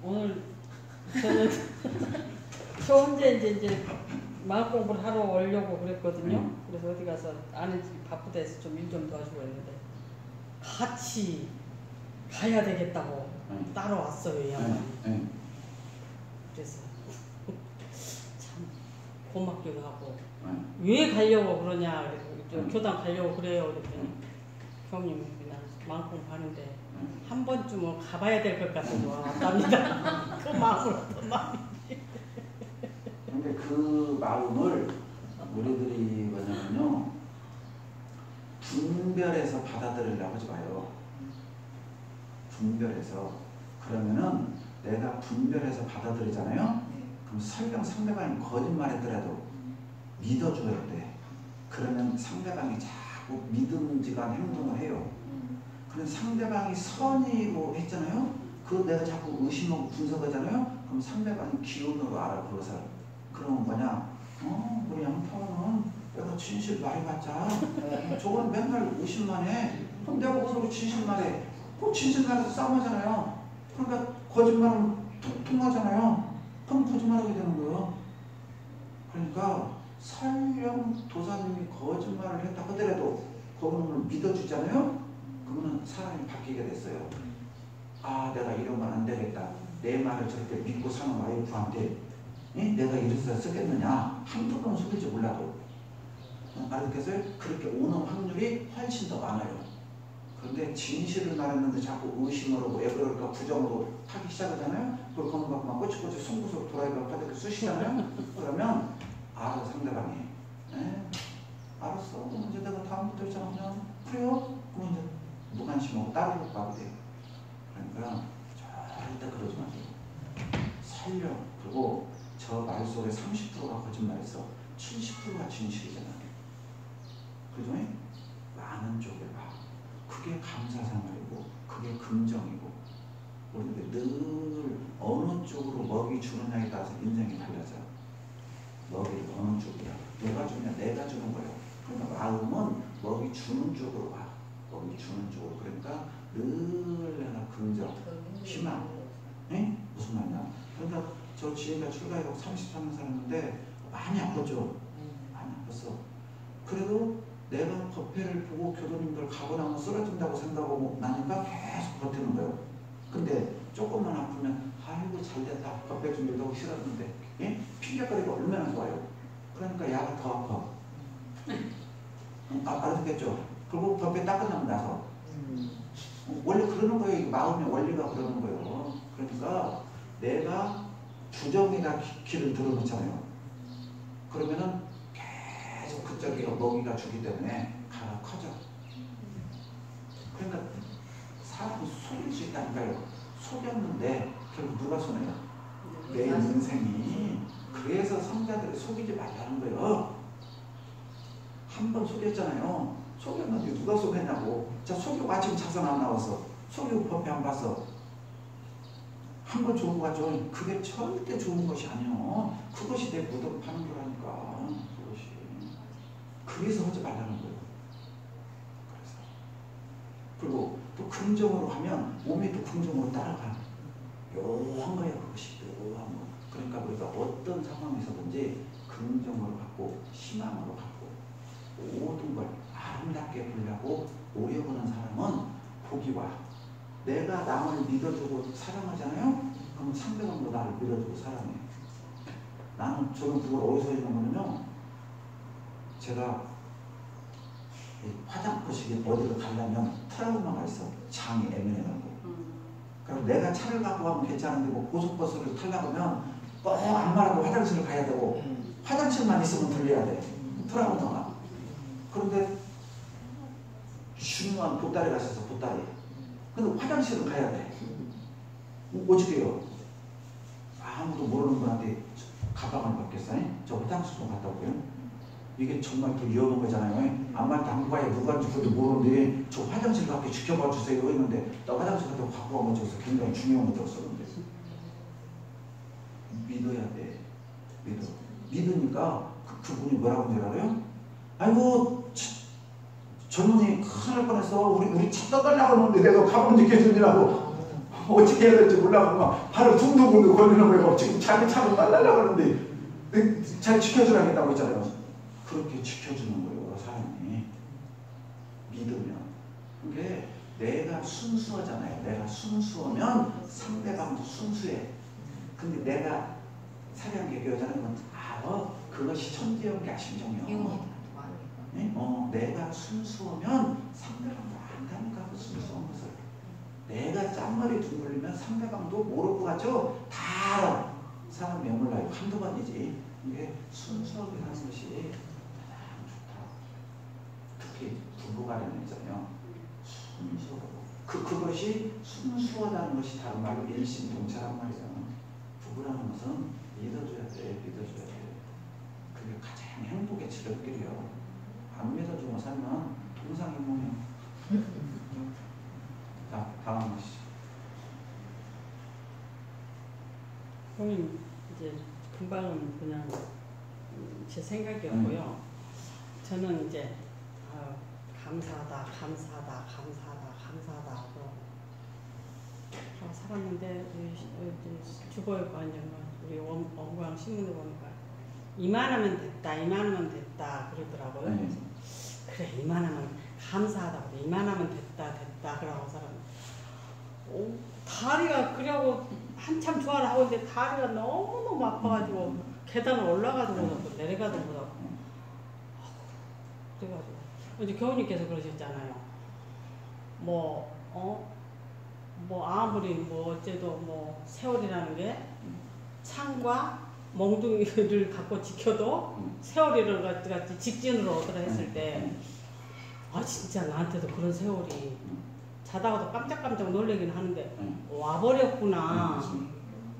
오늘 저는 저 혼자 이제 마음 공부를 하러 오려고 그랬거든요. 그래서 어디 가서 아는 집이 바쁘다 해서 좀 일 좀 도와주고 했는데 같이 가야 되겠다고 따라왔어요, 이 양반이. 그래서 참 고맙기도 하고 왜 가려고 그러냐 그래서 교당 가려고 그래요 그랬더니 형님 그냥 마음 공부하는데 한 번쯤은 가봐야 될 것 같아서 왔답니다. 그 마음으로 어떤 마음인지. 근데 그 마음을 우리들이 뭐냐면요, 분별해서 받아들이려고 하지 마요. 분별해서. 그러면은 내가 분별해서 받아들이잖아요. 그럼 설령 상대방이 거짓말했더라도 믿어줘야 돼. 그러면 상대방이 자꾸 믿음직한 행동을 해요. 그럼 상대방이 선의로 했잖아요. 그거 내가 자꾸 의심하고 분석하잖아요. 그럼 상대방이 기운으로 알아 그것을. 그러면 뭐냐? 우리 양파는 내가 진실 말해봤자 저건 맨날 의심만 해. 그럼 내가 그걸 진실만 해. 그 진실만해서 싸움하잖아요. 그러니까 거짓말은 통하잖아요. 그럼 거짓말하게 되는 거예요. 그러니까 설령 도사님이 거짓말을 했다 하더라도 그거는 믿어주잖아요. 그러면 사람이 바뀌게 됐어요. 아, 내가 이러면 안 되겠다. 내 말을 저렇게 믿고 사는 와이프한테 내가 이래서 쓰겠느냐. 한두 번 속일지 몰라도. 알겠어요? 그렇게 오는 확률이 훨씬 더 많아요. 그런데 진실을 말했는데 자꾸 의심으로 왜 그럴까 부정으로 하기 시작하잖아요. 그걸 그만 갖고 막 꼬치꼬치 송구스럽게 돌아가고 바닥에 쑤시잖아요. 그러면 알아 상대방이. 알았어. 이제 내가 다음부터 있잖아. 그냥 그래요? 그럼 이제 무관심하고 따로 가게 돼요. 그러니까 절대 그러지 마세요. 설령. 그리고 저 말 속에 30%가 거짓말했어. 70%가 진실이잖아. 그죠? 많은 쪽에 봐. 그게 감사생활이고 그게 긍정이고 우리는 늘 어느 쪽으로 먹이 주느냐에 따라서 인생이 달라져요. 먹이를 어느 쪽이야. 누가 주냐? 내가 주는 거예요. 그러니까 마음은 먹이 주는 쪽으로 와. 먹이 주는 쪽으로. 그러니까 늘 내가 긍정, 희망. 무슨 말이냐? 그러니까 저 지혜가 출가해서 33년 살았는데 많이 아팠죠. 많이 아팠어. 그래도 내가 법회를 보고 교도님들 가고 나면 쓰러진다고 생각하고 나니까 계속 버티는 거예요. 근데 조금만 아프면 아이고 잘됐다. 법회 준비도 하기 싫었는데 핑계거리가 얼마나 좋아요. 그러니까 야가 더 아파. 알았겠죠? 그리고 법회 딱 끝나면 나서 원래 그러는 거예요. 마음의 원리가 그러는 거예요. 그러니까 내가 부정이나 길을 들어놓잖아요. 그러면은 계속 그쪽에 먹이가 주기 때문에 가가 커져. 그러니까 사람이 속일 수 있다니까요. 속였는데 결국 누가 손해요? 내 인생이. 그래서 성자들이 속이지 말라는 거예요. 한 번 속였잖아요. 속였는데 누가 속였냐고. 자, 속이고 아침 차선 안 나와서 속이고 법회 안 봤어. 한 번 좋은 거 같죠? 그게 절대 좋은 것이 아니요. 그것이 내 무덤 파는 거라니까. 그것이. 그래서 하지 말라는 거예요. 그래서. 그리고 또 긍정으로 하면 몸이 또 긍정으로 따라가. 묘한 거예요. 그것이 묘한 거. 그러니까 우리가 어떤 상황에서든지 긍정으로 갖고 희망으로 갖고 모든 걸 아름답게 보려고 노력하는 사람은 복이 와. 내가 남을 믿어주고 사랑하잖아요? 그럼 상대방도 나를 믿어주고 사랑해. 나는 저는 그걸 어디서 읽는 거냐면 제가 화장터식에 어디로 가려면 트라우마가 있어. 장이 애매해가지고. 그럼 내가 차를 갖고 가면 괜찮은데 뭐 고속버스를 타려고 하면 꼭 안 말하고 화장실을 가야 되고 화장실만 있으면 들려야 돼. 트라우마가. 그런데 중요한 보따리 가셔서 보따리. 근데 화장실을 가야 돼. 어떻게요? 아무도 모르는 분한테 가방을 받겠어요? 저 화장실 좀 갔다 올게요. 이게 정말 더 위험한 거잖아요. 아마 당과에 누가 죽어도 모르는데 저 화장실 갖고 지켜봐 주세요 했는데 나 화장실 갖다 갖고 가면 저기서 굉장히 중요한 거 들었었는데 믿어야 돼. 믿으니까 그분이 뭐라고 하는지 알아요? 아이고 젊은이 큰일 날 뻔했어. 우리 차 떠달라고 하는데 내가 가방 지켜주느라고. 어떻게 해야 될지 몰라고 막 발을 둥둥둥 걸리는 거예요. 지금 자기 차로 딸라려고 하는데 잘 지켜주라겠다고 했잖아요. 그렇게 지켜주는 거예요. 사람이 믿으면. 그게 내가 순수하잖아요. 내가 순수하면 상대방도 순수해. 근데 내가 사량개교자는 알아. 그것이 천지연계 심정이요. 네? 내가 순수하면 상대방도 안다니까. 그 순수한 것을. 내가 짠머리 둥글리면 상대방도 모르고 가죠. 다 알아. 사람 명물 나이 한두 번이지. 이게 순수하게 하는 것이 가장 좋다. 특히 부부간에는 있잖아요. 순수하고. 그것이 순수하다는 것이 다른 말로 일심동체란 말이에요. 부부라는 것은 믿어줘야 돼. 믿어줘야 돼. 그게 가장 행복의 지름길이에요. 안 믿어주고 살면 동상이몽이에요. 자, 다음 것이죠. 형님 이제 금방은 그냥 제 생각이었고요. 저는 이제 감사하다 하고 살았는데 주거에 관련한 우리 원광 신문에 보니까 이만하면 됐다 그러더라고요. 그래 이만하면 감사하다고 이만하면 됐다 그러고 살았는데 다리가 그려고 한참 좋아를 하고 있는데 다리가 너무너무 아파가지고 계단을 올라가도 못하고 내려가도 못하고 그래가지고 이제 교우님께서 그러셨잖아요. 아무리 어째도 세월이라는 게 창과 몽둥이를 갖고 지켜도 세월이를 같이 직진으로 오더라 했을 때 진짜 나한테도 그런 세월이 자다가도 깜짝깜짝 놀라긴 하는데 와버렸구나.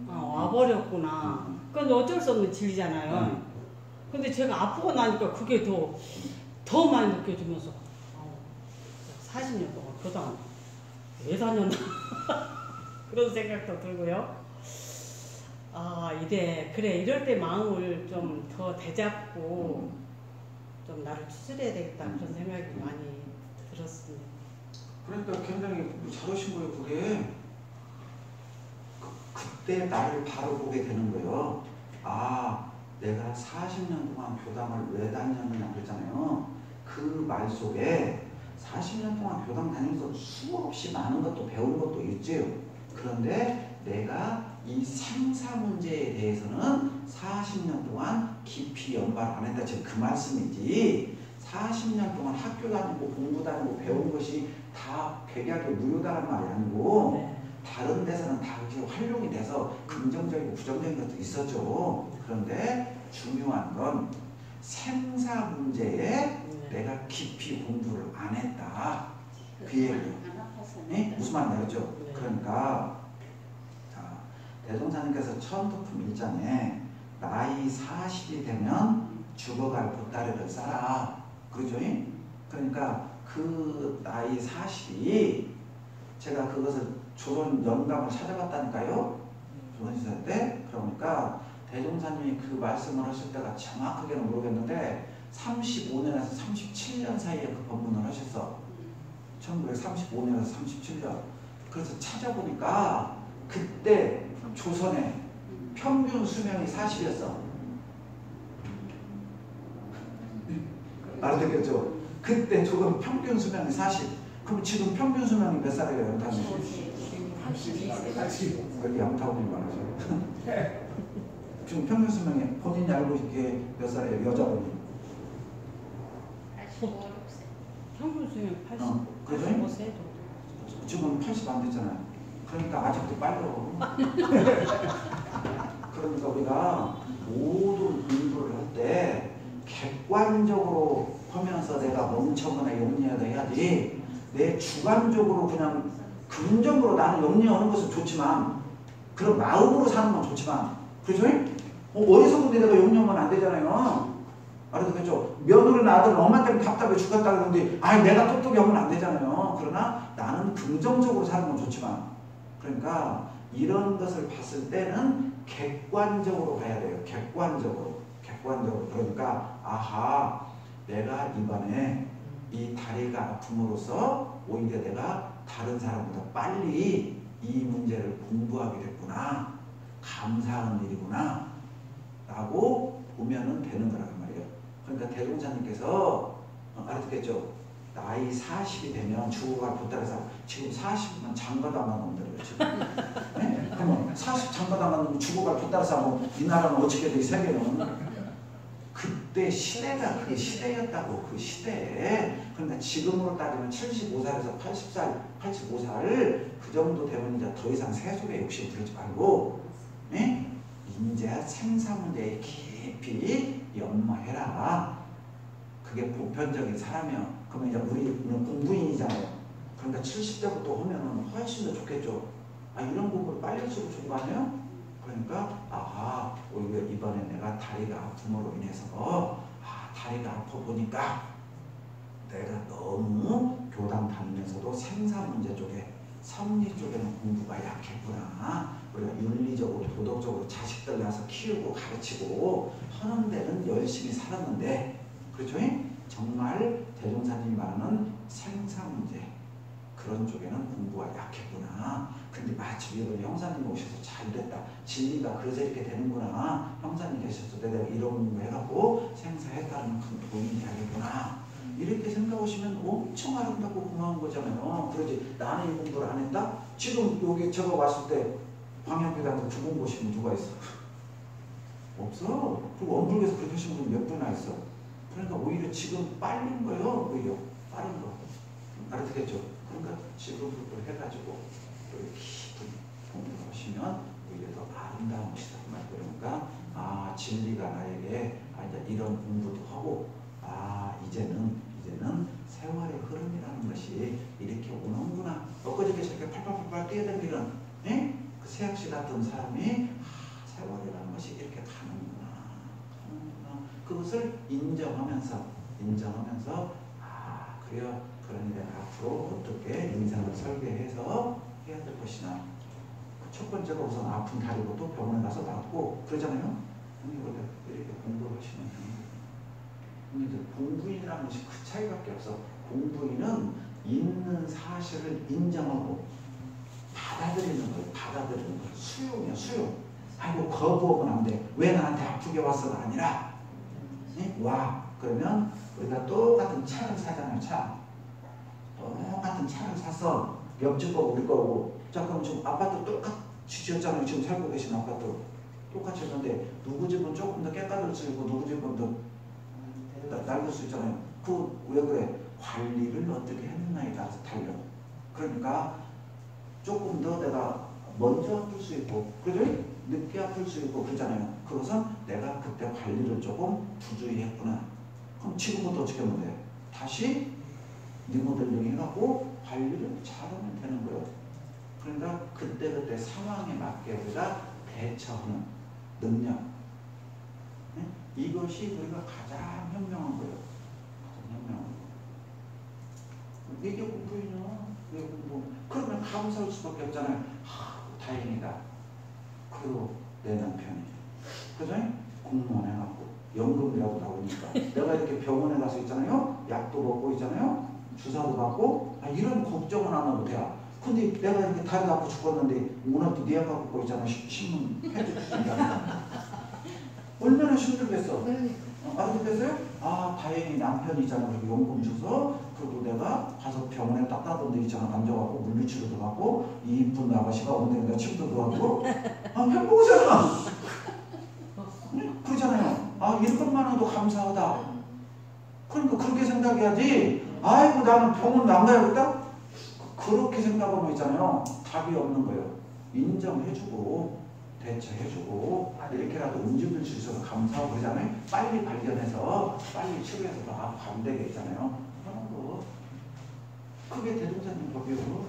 와버렸구나. 그건 어쩔 수 없는 진리잖아요. 근데 제가 아프고 나니까 그게 더 많이 느껴지면서 40년 동안 교당 왜 다녔나 그런 생각도 들고요. 이럴 때 마음을 좀 더 되잡고 좀 나를 추스려야 되겠다 그런 생각이 많이 들었습니다. 그러니까 굉장히 잘하신 거예요. 그게 그때 나를 바로 보게 되는 거예요. 내가 40년 동안 교당을 왜 다녔느냐 그랬잖아요. 그 말 속에 40년 동안 교당 다니면서 수없이 많은 것도 배운 것도 있지요. 그런데 내가 이 생사 문제에 대해서는 40년 동안 깊이 연구를 안 했다. 지금 그 말씀이지. 40년 동안 학교 다니고 공부 다니고 배운 것이 다 백약에 무효다라는 말이 아니고 다른 데서는 다 활용이 돼서 긍정적이고 부정적인 것도 있었죠. 그런데 중요한 건 생사 문제에 내가 깊이 공부를 안 했다. 그 얘기예요. 네? 무슨 말인지 알죠? 그러니까 대종사님께서 천도품 1장에 나이 40이 되면 죽어갈 보따리를 싸라. 그러죠? 그러니까 그 나이 40이 제가 그것을 조론 영감을 찾아봤다니까요. 조선시대 때. 그러니까 대종사님이 그 말씀을 하실 때가 정확하게는 모르겠는데 35년에서 37년 사이에 그 법문을 하셨어. 1935년에서 37년. 그래서 찾아보니까 그때 조선의 평균 수명이 40이었어. 알아듣겠죠? 그때 조선 평균 수명이 40. 그럼 지금 평균 수명이 몇 살이에요? 연탄이? 32세. 여기 양타원이 많으셔. 지금 평균 수명이 본인이 알고 있게 몇 살이에요? 여자분이? 평균 수명 85세 정도. 지금 80 안 됐잖아요. 그러니까 아직도 빨려. 그러니까 우리가 모든 공부를 할 때 객관적으로 하면서 내가 멍청거나 염려하다 해야지 내 주관적으로 그냥 긍정적으로 나는 염려하는 것은 좋지만 그런 마음으로 사는 건 좋지만 그죠? 어리석은데 내가 염려하면 안 되잖아요. 알아듣겠죠? 며느리나 아들은 엄마 때문에 답답해 죽겠다 그러는데 내가 똑똑히 하면 안 되잖아요. 그러나 나는 긍정적으로 사는 건 좋지만 그러니까 이런 것을 봤을 때는 객관적으로 봐야 돼요. 객관적으로. 그러니까 내가 이번에 이 다리가 아픔으로써 오히려 내가 다른 사람보다 빨리 이 문제를 공부하게 됐구나. 감사한 일이구나. 라고 보면은 되는 거란 말이에요. 그러니까 대종사님께서 알았겠죠? 나이 40이 되면 죽어갈 보따리에서 지금 40은 장가도 안 가는 놈들이에요. 지금. 네? 그러면 40 장가도 안 가는 놈이 죽어갈 보따리에서 하면 이 나라는 어떻게 돼? 이 세계는. 그때 시대가 그게 시대였다고. 그 시대에. 그러니까 지금으로 따지면 75살에서 80살, 85살 그 정도 되면 이제 더 이상 세속에 욕심 부리지 말고 네? 이제 생사 문제에 깊이 연마해라. 그게 보편적인 사람이요. 그러면 이제 우리는 공부인이잖아요. 그러니까 70대부터 하면은 훨씬 더 좋겠죠. 아, 이런 공부를 빨리 할수록 좋은 거 아니에요? 그러니까, 아하, 오히려 이번에 내가 다리가 아픔으로 인해서, 다리가 아파 보니까 내가 너무 교당 다니면서도 생사 문제 쪽에, 섭리 쪽에는 공부가 약했구나. 우리가 윤리적으로, 도덕적으로 자식들 낳아서 키우고 가르치고 하는 데는 열심히 살았는데, 그렇죠? 정말 대종사님이 말하는 생사 문제 그런 쪽에는 공부가 약했구나. 근데 마침 이번 형사님 오셔서 잘 됐다. 진리가 그래서 이렇게 되는구나. 형사님 계셔서 내가 이런 공부 해갖고 생사했다는 큰 도움이 되겠구나. 이렇게 생각하시면 엄청 아름답고 고마운 거잖아요. 그러지 나는 이 공부를 안 했다? 지금 여기 제가 왔을 때 광양교단에서 두 분 보시면 누가 있어? 없어. 그리고 엄불교에서 그렇게 하시는 분 몇 분이나 있어. 그러니까 오히려 지금 빠른 거예요. 오히려 빠른 거. 알아듣겠죠? 그러니까 지금부터 해가지고 깊은 공부를 하시면 오히려 더 아름다운 것이다. 그러니까 진리가 나에게 이제 이런 공부도 하고 이제는 세월의 흐름이라는 것이 이렇게 오는구나. 엊그저께 저렇게 팔팔팔팔 뛰어다니는 그 새학시 같은 사람이 세월이라는 것이 이렇게 가는구나. 그것을 인정하면서 그래요. 그러니 내가 앞으로 어떻게 인생을 설계해서 해야 될 것이나. 첫 번째가 우선 아픈 다리부터 병원에 가서 낫고 그러잖아요. 이렇게 공부를 하시면 됩니다. 공부인이라는 것이 그 차이밖에 없어. 공부인은 있는 사실을 인정하고 받아들이는 거예요. 수용이야, 수용. 아이고 거부하면 안 돼. 왜 나한테 아프게 왔어가 아니라 와. 그러면 우리가 똑같은 차를 사잖아요. 똑같은 차를 사서 옆집 거고 우리 거고. 자, 그럼 지금 아파트 똑같이 지었잖아요. 지금 살고 계신 아파트 똑같이 했는데 누구 집은 조금 더 깨끗할 수 있고 누구 집은 더 낡을 수 있잖아요. 그 왜 그래? 관리를 어떻게 했느냐에 따라서 달려. 그러니까 조금 더 내가 먼저 아플 수 있고 그죠? 늦게 아플 수 있고 그러잖아요. 그것은 내가 그때 관리를 조금 부주의 했구나. 그럼 지금부터 어떻게 하면 돼? 다시 리모델링 해갖고 관리를 잘하면 되는 거예요. 그러니까 그때 상황에 맞게 우리가 대처하는 능력. 이것이 우리가 가장 현명한 거예요. 가장 현명한 거. 이게 공부이냐? 왜 공부? 그러면 감사할 수밖에 없잖아요. 다행이다. 그리고 내 남편이. 그죠? 공무원 해갖고 연금이라도 나오니까 내가 이렇게 병원에 가서 있잖아요. 약도 먹고 있잖아요. 주사도 받고 이런 걱정은 안 하고 돼요. 근데 내가 이렇게 다리가 아파 죽었는데 오늘도 네 아파 갖고 있잖아. 신문 해주신다. 얼마나 힘들겠어. 알아듣겠어요? 다행히 남편이잖아. 그리고 연금 줘서 그리고 내가 가서 병원에 딱 따던 데 있잖아. 앉아갖고 물리치료도 받고 이 이쁜 아가씨가 오늘 내가 침도 들어가고 행복하잖아. 그러잖아요. 이것만으로도 감사하다. 그러니까 그렇게 생각해야지. 아이고 나는 병원 안 가야겠다. 그렇게 생각하면 있잖아요. 답이 없는 거예요. 인정해주고 대처해주고 이렇게라도 움직일 수 있어서 감사하고 그러잖아요. 빨리 발견해서 빨리 치료해서 가면 되게 있잖아요. 그런 거. 그게 대종사님 법이고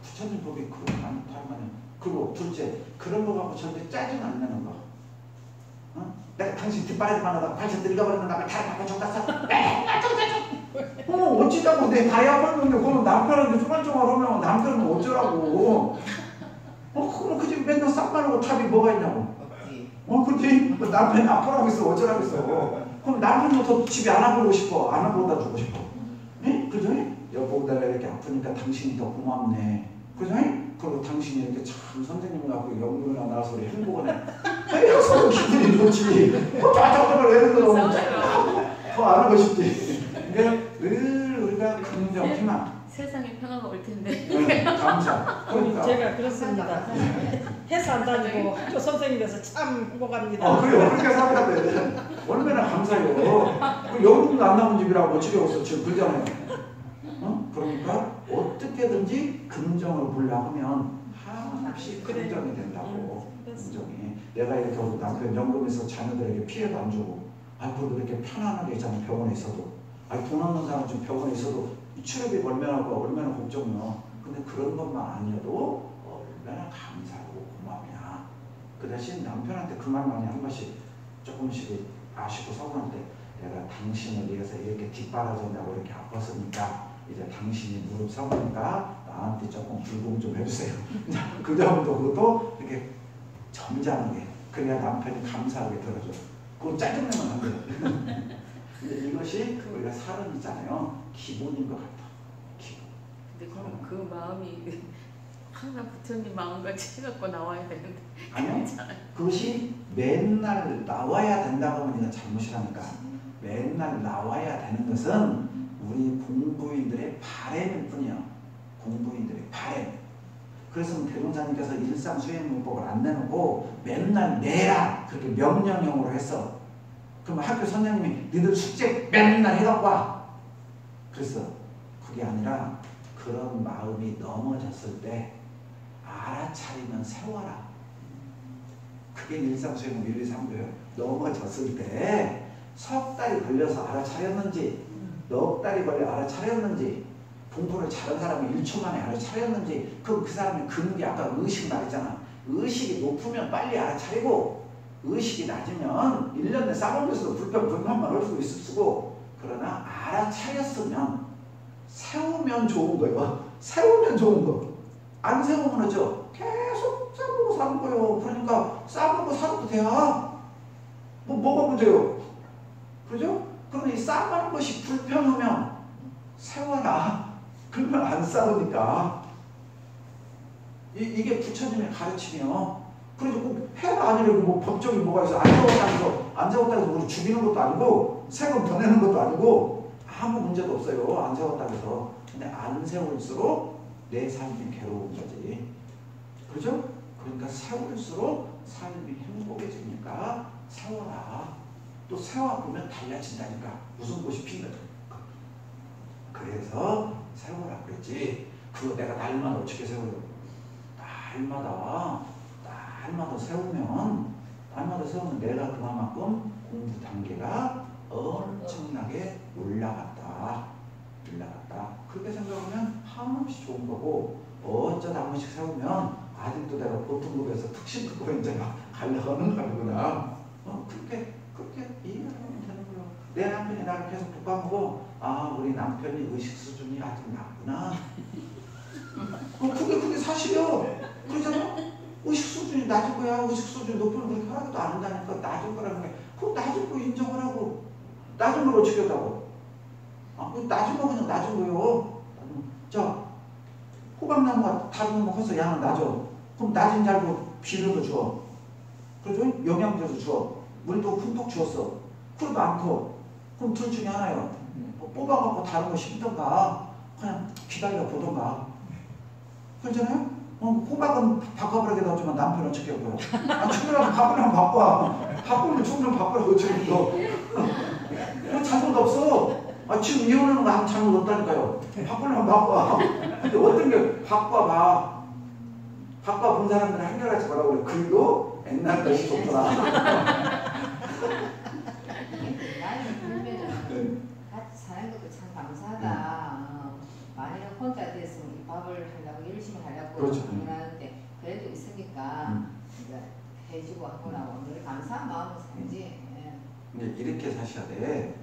부처님 법이 그런 다르만요. 그리고 둘째, 그런 거 갖고 절대 짜증 안 내는 거. 내가 당신 뒷바라지만 하다가 발전 늙어버리는 다음에 다리 바꿔 줬다 어찌다고 내 다리 아팠는데 그러면 남편한테 쪼말쪼말 하면 남편은 어쩌라고. 그럼 그 집 맨날 싹 말하고 답이 뭐가 있냐고. 그렇지. 남편이 아프라고 있어. 어쩌라고 있어. 그럼 남편도 더 집에 안아보고 싶어. 안아보다 주고 싶어. 네? 그죠? 여보 내가 이렇게 아프니까 당신이 더 고맙네. 그죠? 그리고 당신이 이렇게 참 선생님하고 연구나 나와서 우리 행복을 해. 에이, 서로 기분이 좋지. 짜증을 내는 거 너무 더 알고 싶지. 그러니까 늘 우리가 긍정, 희망. 세상에 평화가 올 텐데. 네, 감사. 그러니까. 제가 그렇습니다. 회사 안 다니고 학교 선생님에서 참 행복합니다. 그래요. 그렇게 살아야 돼. 얼마나 감사해요. 그 연금도 안 나온 집이라고 어찌되었어 지금 그러잖아요. 그러니까 어떻게든지 긍정을 보려고 하면 한없이 긍정이 된다고. 긍정이. 내가 이렇게 남편 연금에서 자녀들에게 피해도 안 주고, 그래도 이렇게 편안하게 있잖아. 병원에 있어도. 돈 없는 사람은 지금 병원에 있어도 치료비 얼마나 걱정이요. 근데 그런 것만 아니어도 얼마나 감사하고 고마우냐. 그 대신 남편한테 그 말만이 한 번씩 조금씩 아시고 서운할 때, 내가 당신을 위해서 이렇게 뒷바라진다고 이렇게 아팠으니까 이제 당신이 무릎 서니까 나한테 조금 불공 좀 해주세요. 그 다음부터 그것도 이렇게 점잖게, 그래야 남편이 감사하게 들어줘. 그거 짜증내면 안 돼요. 근데 이것이 우리가 사람이잖아요. 기본인 것 같아. 기본. 근데 그럼 그 마음이 항상 부처님 마음같이 해갖고 나와야 되는데. 아니요. 그것이 맨날 나와야 된다고 하면 이건 잘못이라니까. 맨날 나와야 되는 것은 우리 공부인들의 바램일 뿐이야. 공부인들의 바램. 그래서 대종사님께서 일상수행문법을 안 내놓고 맨날 내라 그렇게 명령형으로 했어. 그러면 학교 선생님이 니들 숙제 맨날 해갖고 와. 그래서 그게 아니라 그런 마음이 넘어졌을 때 알아차리면 세워라. 그게 일상수행문 1, 2, 3교예요. 넘어졌을 때 석 달이 걸려서 알아차렸는지, 넉 달이 걸려 알아차렸는지, 공부를 잘한 사람이 1초 만에 알아차렸는지, 그럼 그 사람이 근기 아까 의식 말했잖아. 의식이 높으면 빨리 알아차리고, 의식이 낮으면 1년 내 싸움에서도 불평만 할 수 있을 거고. 그러나 알아차렸으면 세우면 좋은 거예요. 세우면 좋은 거. 안 세우면 어쩌? 계속 싸우고 사는 거예요. 그러니까 싸우고 사는 거 돼야 뭐가 문제요? 그죠? 그러면 이 싸우는 것이 불편하면 세워라. 그러면 안 싸우니까. 이게 부처님의 가르침이요. 그래서 꼭 해가 아니라고 뭐 법적이 뭐가 있어. 안 세웠다고 해서 우리 죽이는 것도 아니고 세금 더 내는 것도 아니고 아무 문제도 없어요. 안 세웠다고 해서. 근데 안 세울수록 내 삶이 괴로운 거지. 그죠? 그러니까 세울수록 삶이 행복해지니까 세워라. 또 세워보면 달라진다니까. 무슨 꽃이 핀다. 그래서 세워라 그랬지. 그거 내가 날마다 어떻게 세워요? 날마다 세우면 내가 그만큼 공부 단계가 엄청나게 올라갔다. 그렇게 생각하면 한없이 좋은 거고, 어쩌다 한 번씩 세우면 아직도 내가 보통 급에서 특신급으로 이제 가려는 거구나. 그렇게 이해하면 되는 거예요. 내 남편이 나를 계속 독감하고, 우리 남편이 의식 수준이 아직 낮구나. 그게 사실이요. 그러잖아. 의식 수준이 낮은 거야. 의식 수준이 높으면 그렇게 하나도 안 한다니까. 낮은 거라는 게. 그럼 낮은 거 인정을 하고. 낮은 걸 어떻게 한다고? 낮은 거 그냥 낮은 거요. 자, 호박나무가 다른 놈 커서 양은 낮아. 그럼 낮은 잘고 비료도 줘. 그래서 영양제도 줘. 물도 흠뻑 주었어. 그래도 안 커. 그럼 둘 중에 하나요. 뽑아갖고 다른 거 심던가 그냥 기다려 보던가. 그렇잖아요? 호박은 바꿔버리게 나오지만 남편은 어떻게 하고요? 충분하게 바꾸려면 바꾸면 충분히 바꾸라고 지금 또. 잘못 없어. 지금 이혼하는 거 아무 잘못 없다니까요. 바꾸려면 바꿔. 근데 어떤 게 바꿔봐. 바꿔본 사람들은 한결같이 뭐라고 그래. 그리고 옛날 것이 좋더라. 나는 보면은 같이 사는 것도 참 감사하다. 만약에 혼자 됐으면 이 밥을 하려고 열심히 하려고 그렇죠. 하는데 그래도 있으니까 이제 해주고 하고 나면 늘 감사한 마음으로 살지. 이제 이렇게 사셔야 돼.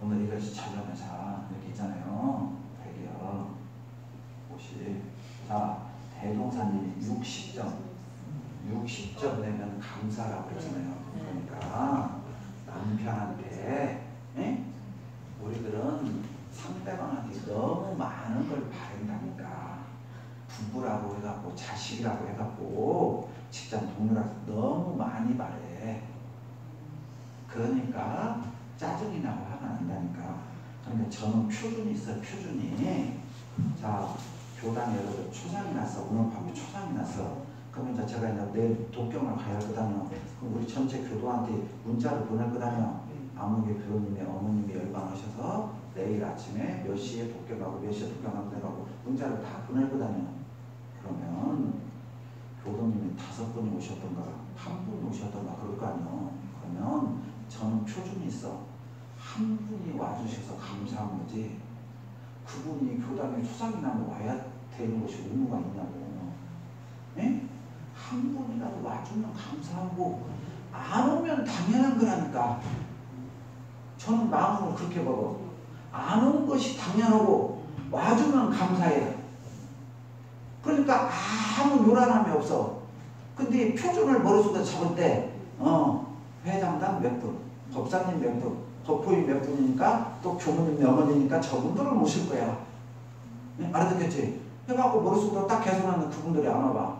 오늘 이것이 자전회사 이렇게 있잖아요. 대기업 50. 자, 대종사님이 60점 내면 감사라고 그랬잖아요. 그러니까 남편한테 우리들은 상대방한테 너무 많은 걸 바란다니까. 부부라고 해갖고 자식이라고 해갖고 직장 동료라고 너무 많이 말해. 그러니까 짜증이 나고 화가 난다니까. 그런데 저는 표준이 있어요. 표준이. 자, 교단에 예를 들어 초상이 났어. 오늘 밤에 초상이 났어. 그러면 이제 제가 이제 내일 독경을 가야 할 거다며. 그럼 우리 전체 교도한테 문자를 보낼 거다며. 아무개 교도님의 어머님이 열반하셔서 내일 아침에 몇 시에 독경하고 몇 시에 독경하고 내가고 문자를 다 보낼 거다며. 그러면 교도님이 5분이 오셨던가 한 분이 오셨던가 그럴 거 아니에요. 그러면 저는 표준이 있어. 한 분이 와주셔서 감사한 거지. 그분이 교단에 초상이 나면 와야 되는 것이 의무가 있냐고. 예? 한 분이라도 와주면 감사하고 안 오면 당연한 거라니까. 저는 마음으로 그렇게 먹어. 안 오는 것이 당연하고 와주면 감사해. 그러니까 아무 요란함이 없어. 근데 표준을 머릿속에 잡을 때 회장당 몇 분, 법사님 몇 분, 법포인 몇 분이니까 또 교무님 몇 분이니까 저분들을 모실 거야. 네? 알아듣겠지? 해갖고 머릿속으로 딱 개선하는 그분들이 안 와봐.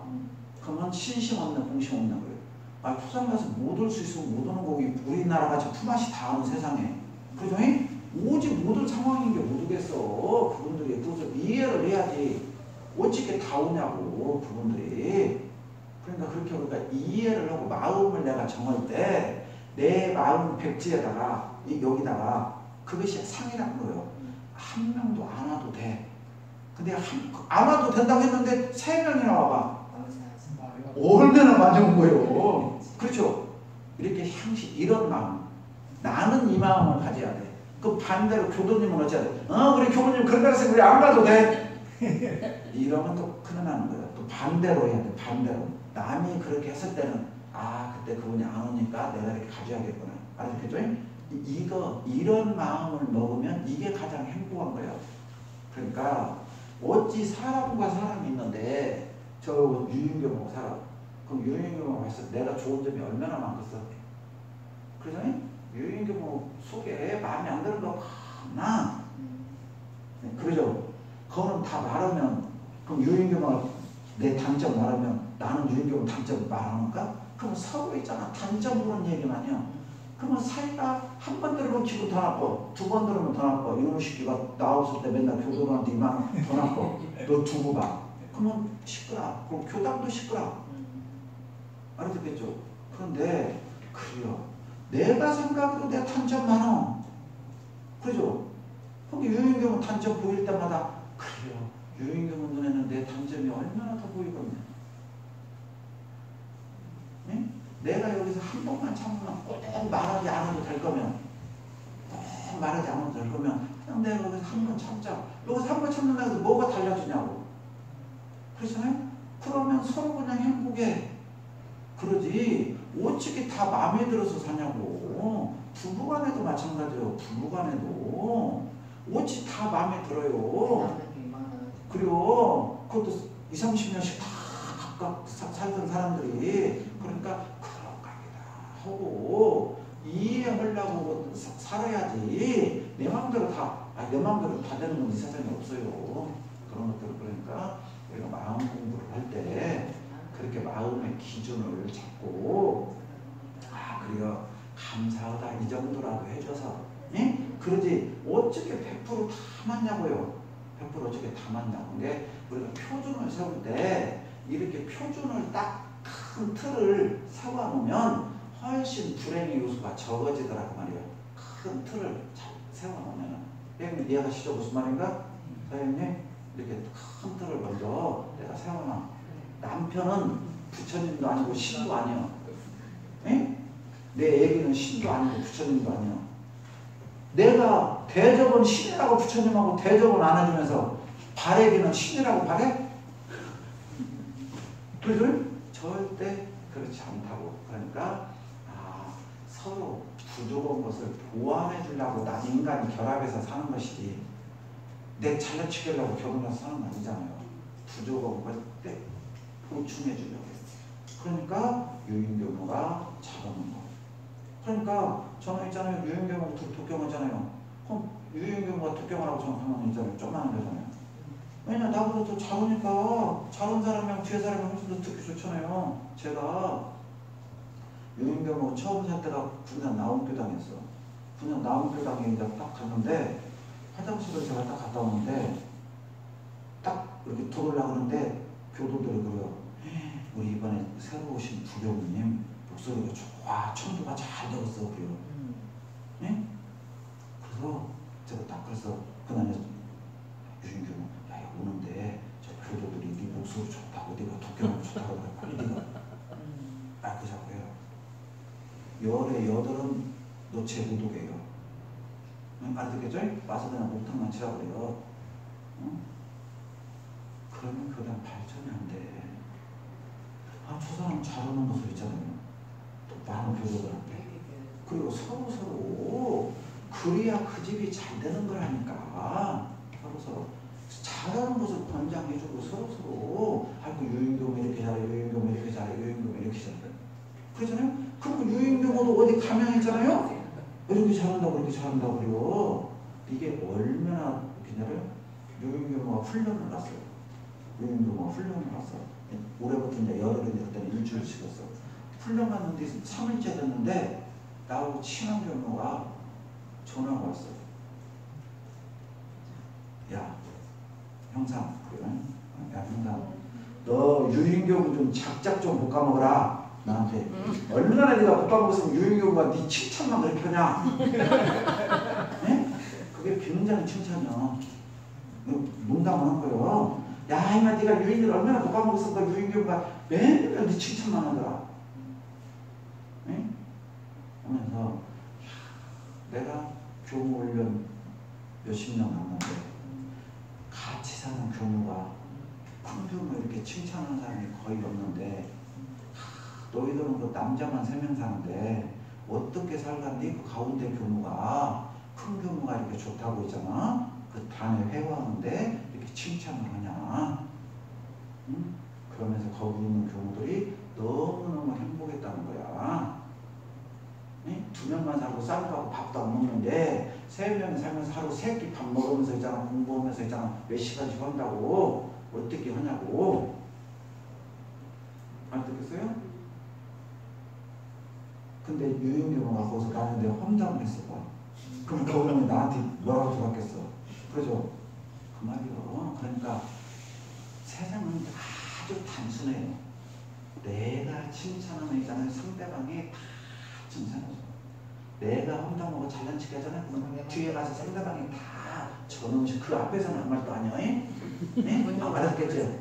그러면 신심 없는 공심 없는 거예요. 아, 초상 가서 못 올 수 있으면 못 오는 거기 우리나라 같이 품앗이 다 하는 세상에. 그죠? 오직 못 올 상황인 게 못 오겠어. 그분들이. 그래서 이해를 해야지. 어떻게 다 오냐고 그분들이. 그러니까 그렇게 우리가 이해를 하고 마음을 내가 정할 때 내 마음 백지에다가 여기다가 그것이 상이라는 거예요. 한 명도 안 와도 돼. 근데 안 와도 된다고 했는데 3명이나 와봐. 얼마나 많이 온 거예요. 그렇죠? 이렇게 향시 이런 마음. 나는 이 마음을 가져야 돼. 그 반대로 교도님은 어찌해야 돼? 우리 교도님 그런 데서 우리 안 가도 돼. 이러면 또 큰일 나는 거예요. 또 반대로 해야 돼. 반대로. 남이 그렇게 했을 때는 그때 그분이 안 오니까 내가 이렇게 가져야겠구나. 알았겠죠? 이런 마음을 먹으면 이게 가장 행복한 거예요. 그러니까 어찌 사람과 사람이 있는데 저 유인경하고 사람. 그럼 유인경하고 봤을 때 내가 좋은 점이 얼마나 많겠어. 그래서 유인경 속에 마음에 안 드는 거 많아. 그러죠? 그거는 다 말하면 그럼 유인경하고 내 단점 말하면 나는 유인경 단점 말하는가? 그럼 서로 있잖아. 단점 그런 얘기만요. 그러면 사이가 한 번 들으면 기분 더 나빠. 2번 들으면 더 나빠. 이놈의 새끼가 나왔을 때 맨날 교도관한테 이만 더 나빠. 너 두고 봐. 그러면 시끄러. 그럼 교당도 시끄러. 알아듣겠죠? 그런데 그래요. 내가 생각해도 내 단점 많아. 그죠? 거기 유인경은 단점 보일 때마다 그래요. 유인경은 눈에는 내 단점이 얼마나 더 보이거든요. 네? 내가 여기서 한 번만 참으면 꼭 말하지 않아도 될 거면 꼭 말하지 않아도 될 거면 그냥 내가 여기서 한 번 참자. 여기서 한 번 참는다고 해서 뭐가 달라지냐고. 그렇잖아요? 그러면 서로 그냥 행복해. 그러지 어떻게 다 마음에 들어서 사냐고. 부부간에도 마찬가지예요. 부부간에도 어찌 다 마음에 들어요. 그리고 그것도 20, 30년씩 다 각각 살던 사람들이 그러니까 그런 각이다 하고 이해하려고 살아야지. 내 마음대로 내 마음대로 다 되는 건 이 세상에 없어요. 그런 것들을. 그러니까 우리가 마음 공부를 할 때 그렇게 마음의 기준을 잡고 그래요. 감사하다 이 정도라도 해줘서 그러지 어떻게 100% 다 맞냐고요. 100% 어떻게 다 맞냐고. 근데 우리가 표준을 세울 때 이렇게 표준을 딱 큰 틀을 세워놓으면 훨씬 불행의 요소가 적어지더라고 말이에요. 큰 틀을 세워놓으면. 여러분 이해하시죠? 무슨 말인가? 사장님 이렇게 큰 틀을 먼저 내가 세워놔. 남편은 부처님도 아니고 신도 아니야. 내 애기는 신도 아니고 부처님도 아니야. 내가 대접은 신이라고 부처님하고 대접은 안 해주면서 발애기는 신이라고 발해? 그래서 절대 그렇지 않다고. 그러니까 서로 부족한 것을 보완해 주려고 난 인간이 결합해서 사는 것이지 내 잘라치려고 결혼해서 사는 거 아니잖아요. 부족한 걸 보충해 주려고 했어요. 그러니까 유인교모가 잡아놓은 거. 그러니까 저는 있잖아요. 유인교모가 독경하잖아요. 그럼 유인교모가 독경하라고 저는 가만히 있잖아요. 좀만 하잖아요. 왜냐 나보다 더 잘하니까 잘한 사람이랑 뒤에 사람이 훨씬 더 듣기 좋잖아요. 제가 유인경하고 처음 살 때가 군산 나온교당이었어. 군산 나온교당에 이제 딱 갔는데 화장실을 제가 딱 갔다 오는데 딱 이렇게 들어오려고 하는데 교도들이 그래요. 우리 이번에 새로 오신 부교무님 목소리가 좋아, 청도가 잘 들었어 그래요. 네? 그래서 제가 딱 그래서 그날에 유인규는 야 오는데 저 교도들이 네 목소리 좋다고 네가 독경하고 좋다고 그래. 빨리 네가 그자고 해요. 열의 여덟은 노체 무독이에요. 알겠죠? 와서 그냥 목탕만 치라고 그래요. 그러면 교단 발전이 안 돼. 저 사람 잘하는 모습 있잖아요. 또 많은 교도들한테. 그리고 서로 그래야 그 집이 잘 되는 거라니까. 서로 잘하는 모습 권장해주고 서로 아이고 유인경이 이렇게 잘해, 유인경이 이렇게 잘해, 유인경이 이렇게 잘해. 그러잖아요. 그럼 유인경도 어디 가면 있잖아요. 이렇게 잘한다고 이렇게 잘한다고 그래요. 이게 얼마나 웃기냐면 유인경가 훈련을 갔어요. 유인경가 훈련을 갔어. 올해부터 이제 열흘이 됐더니 일주일씩 갔어. 훈련 갔는데 3일째 됐는데 나하고 친한 경우가 전화가 왔어요. 야 형상, 야 형상, 너 유인경 좀 작작 좀 볶아 먹어라. 나한테 얼마나 네가 볶아 먹었으면 유인경과 네 칭찬만 그렇게 하냐. 네? 그게 굉장히 칭찬이야. 농담을 한 거예요. 야 이마 네가 유인경 얼마나 볶아 먹었을까. 유인경과 맨날 네 칭찬만 하더라. 네? 하면서 내가 교무훈련 몇십 년 갔는데 같이 사는 교무가 평균을 이렇게 칭찬하는 사람이 거의 없는데 너희들은 그 남자만 3명 사는데 어떻게 살갔니? 그 가운데 교무가 큰 교무가 이렇게 좋다고 있잖아. 그 단에 회화하는데 이렇게 칭찬을 하냐. 응? 그러면서 거기 있는 교무들이 너무너무 행복했다는 거야. 응? 2명만 살고 쌀밥하고 밥도 안 먹는데 3명이 살면서 하루 3끼 밥 먹으면서 있잖아. 공부하면서 있잖아. 몇 시간씩 한다고. 어떻게 하냐고. 안 듣겠어요? 근데 유인경가 거기서 가는데 혼자만 했어 봐. 그럼 거기는 나한테 뭐라고 들었겠어. 그죠? 그 말이요. 그러니까 세상은 아주 단순해요. 내가 칭찬하면 있잖아요. 상대방이 다 칭찬해줘. 내가 혼자먹어 잘난 척 하잖아요. 그럼 뒤에 가서 상대방이 다 저놈이 그 앞에서는 한 말도 아니야. 네? 알았겠죠?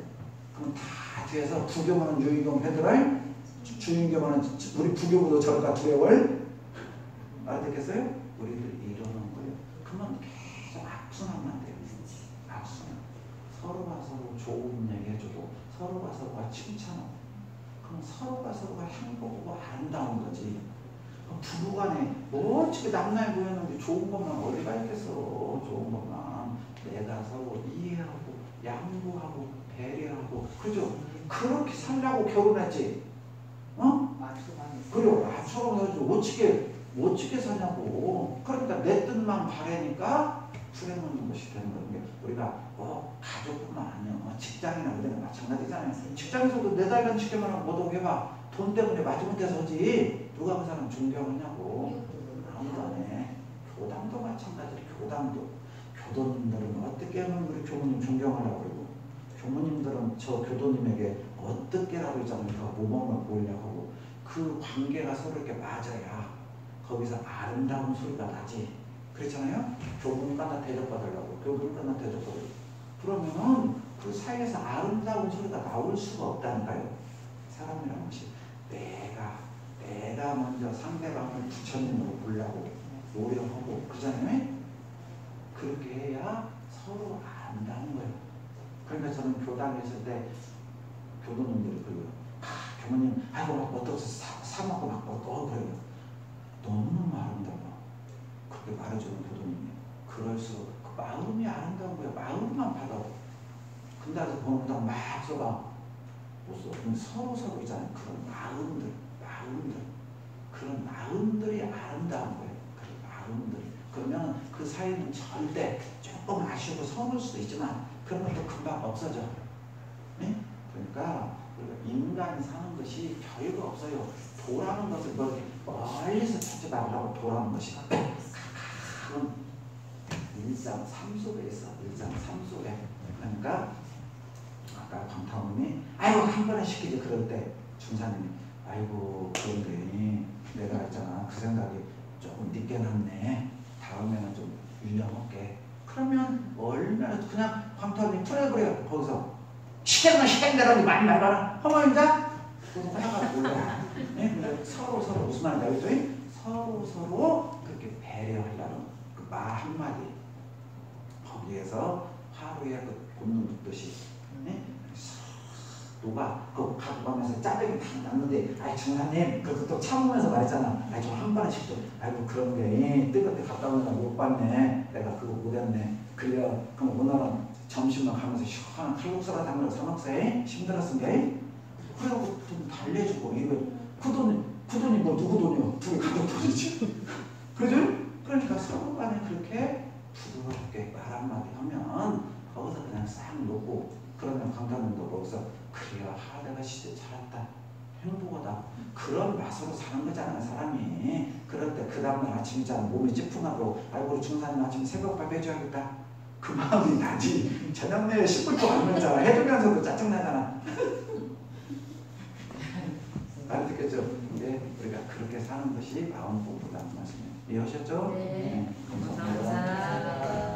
그럼 다 뒤에서 부교하는 유인경 패드를 주인경하는 우리 부교부도 저러다 두려울 알았겠어요? 우리들이 이러는 거예요. 그러면 계속 악순환만 돼요. 악순환. 서로가 서로 좋은 얘기 해주고 서로가 서로가 칭찬하고 그럼 서로가 서로가 행복하고 아름다운 거지. 부부간에 멋지게 남나이 보였는데 좋은 것만 어디가 있겠어. 좋은 것만 내가 서로 이해하고 양보하고 배려하고 그죠? 그렇게 살라고 결혼했지. 어? 그리고 맞춰서 멋지게 사냐고. 그러니까 내 뜻만 바라니까 풀어놓는 것이 되는 거예요. 우리가 가족뿐만 아니야. 직장이나 그런 거 마찬가지잖아요. 직장에서도 내 달간 치켜만 못 오게 해봐. 돈 때문에 마지못해 서지. 누가 그 사람 존경하냐고. 아무도 안 해. 교당도 마찬가지로 교도님들은 어떻게 하면 우리 교무님 존경하려고 그러고 교무님들은 저 교도님에게 어떻게라도 있잖아요. 모범을 보이려고 하고 그 관계가 서로 이렇게 맞아야 거기서 아름다운 소리가 나지. 그렇잖아요. 교무님과 대접받으려고 교무님과 대접받으려고 그러면은 그 사이에서 아름다운 소리가 나올 수가 없다니까요. 사람이라는 것이 내가 먼저 상대방을 부처님으로 보려고 노력하고 그러잖아요. 그렇게 해야 서로 안다는 거예요. 그러니까 저는 교당에 있을 때 교도님들이 그래요. 교무님 아이고 막 어떠서 사먹고 막 그래요. 너무너무 아름다워. 그렇게 말해주는 교도님이. 그럴수록 그 마음이 아름다운 거예요. 마음만 받아. 근데 아주 보는다 막 써봐. 못 써. 그럼 서로 있잖아요. 그런 마음들. 그런 마음들이 아름다운 거예요. 그런 마음들이. 그러면 그 사이는 절대 조금 아쉬우고 서울 수도 있지만 그러면 또 금방 없어져. 네? 그러니까 인간이 사는 것이 별거 없어요. 도라는 것을 멀리서 찾지 말라고. 도라는 것이 가까운 일상 삶 속에 있어. 일상 삶 속에. 그러니까 아까 광타원님이 아이고 한 번에 시키지. 그럴 때 중사님이 아이고 그런데 내가 했잖아. 그 생각이 조금 늦게 났네. 다음에는 좀 유념할게. 그러면 얼마나 그냥 광타원님 프로그래요. 거기서 시키는 대로 많이 말봐라. 허머인자? 그래서 하나가 몰라. 네? 서로 무슨 말인지 알겠죠? 서로 그렇게 배려하려는 그 말 한마디. 거기에서 하루에 그 본능 눕듯이. 네? 누가 그 갖고 가면서 짜증이 탁 났는데 아이 중사님 그것도 참으면서 말했잖아. 아이 좀 한 번씩 좀 아이고 그런 게 뜨거울 때 갔다 오느라 못 봤네. 내가 그거 못했네. 그래요. 그럼 오늘은 점심만 가면서 시원한 칼국수라 담으러 사 먹세. 힘들었은 게. 그래갖고 좀 달래주고 이거 그 돈이 뭐 누구 돈이요? 둘이 가족 돈이지. 그죠? 그러니까 서로 간에 그렇게 부드럽게 말 한마디 하면 거기서 그냥 싹 놓고 그러면 강사님도 거기서 그래야 내가 진짜 잘했다. 행복하다. 그런 맛으로 사는 거잖아 사람이. 그럴 때 그 다음날 아침이잖아. 몸이 찌푸나고 아이고 중사님 아침 새벽밥 해줘야겠다. 그 마음이 나지. 저녁 내에 10분 동안 하면서 해주면서도 짜증나잖아. 알아듣겠죠? 네, 우리가 그렇게 사는 것이 마음 공부라는 말씀이에요. 이해하셨죠? 네. 감사합니다. 감사합니다.